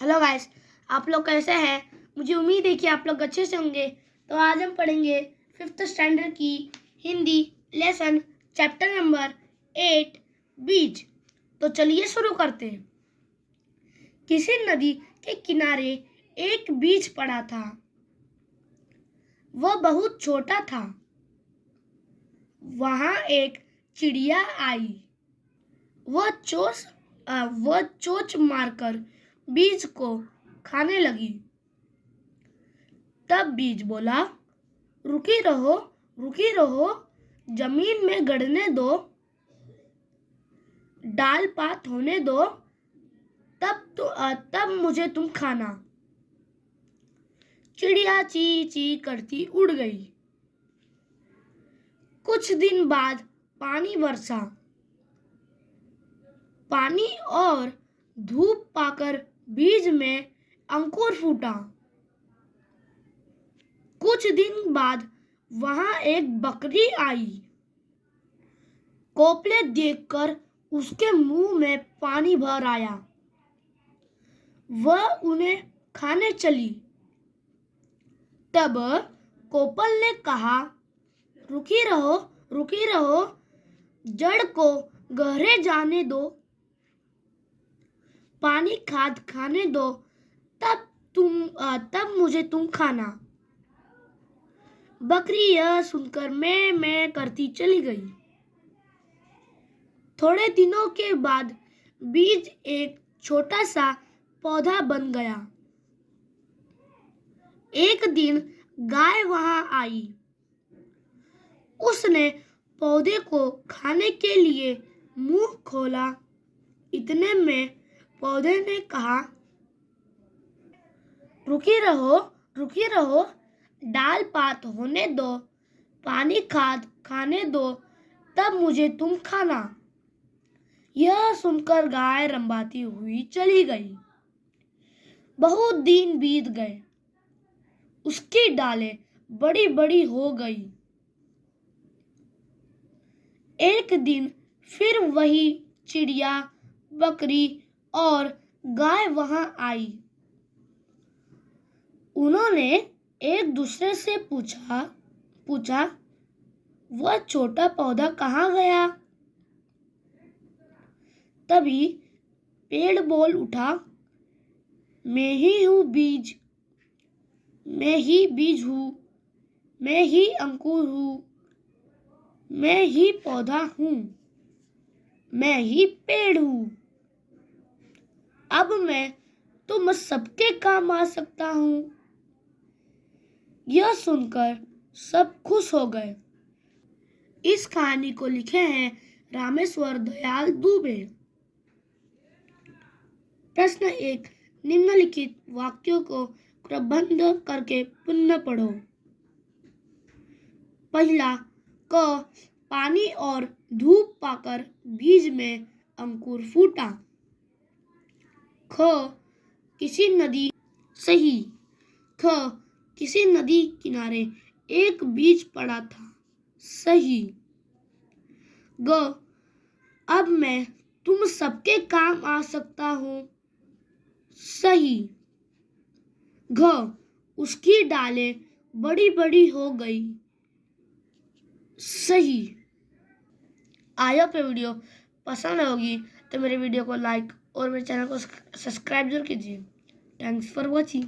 Hello guys, आप लोग कैसे हैं। मुझे उम्मीद है कि आप लोग अच्छे से होंगे। तो आज हम पढ़ेंगे 5th स्टैंडर्ड की हिंदी लेसन चैप्टर नंबर 8 बीज। तो चलिए शुरू करते हैं। किसी नदी के किनारे एक बीज पड़ा था। वह बहुत छोटा था। वहां एक चिड़िया आई। वह चोंच मारकर बीज को खाने लगी। तब बीज बोला, रुकी रहो, जमीन में गड़ने दो, डाल पात होने दो, तब मुझे तुम खाना। चिड़िया ची ची करती उड़ गई। कुछ दिन बाद पानी बरसा। पानी और धूप पाकर बीज में अंकुर फूटा। कुछ दिन बाद वहां एक बकरी आई। कोपले देखकर उसके मुंह में पानी भर आया। वह उन्हें खाने चली। तब कोपल ने कहा, रुकी रहो, जड़ को गहरे जाने दो, पानी खाद खाने दो, तब मुझे तुम खाना। बकरी यह सुनकर मैं करती चली गई। थोड़े दिनों के बाद बीज एक छोटा सा पौधा बन गया। एक दिन गाय वहां आई। उसने पौधे को खाने के लिए मुंह खोला। इतने में पौधे ने कहा, रुकी रहो, डाल पात होने दो, पानी खाद खाने दो, तब मुझे तुम खाना। यह सुनकर गाय रंबाती हुई चली गई। बहुत दिन बीत गए। उसकी डालें बड़ी बड़ी हो गई। एक दिन फिर वही चिड़िया, बकरी और गाय वहां आई। उन्होंने एक दूसरे से पूछा, वह छोटा पौधा कहाँ गया। तभी पेड़ बोल उठा, मैं ही बीज हूँ, मैं ही अंकुर हूँ, मैं ही पौधा हूँ, मैं ही पेड़ हूँ। अब मैं तुम सबके काम आ सकता हूँ। यह सुनकर सब खुश हो गए। इस कहानी को लिखे हैं रामेश्वर दयाल दुबे। प्रश्न 1, निम्नलिखित वाक्यों को क्रमबद्ध करके पुनः पढ़ो। पहला, क पानी और धूप पाकर बीज में अंकुर फूटा। ख किसी नदी किनारे एक बीज पड़ा था। सही। ग अब मैं तुम सबके काम आ सकता हूँ। सही। घ उसकी डालें बड़ी बड़ी हो गई। सही। आई होप ये वीडियो पसंद होगी तो मेरे वीडियो को लाइक और मेरे चैनल को सब्सक्राइब जरूर कीजिए। Thanks for watching.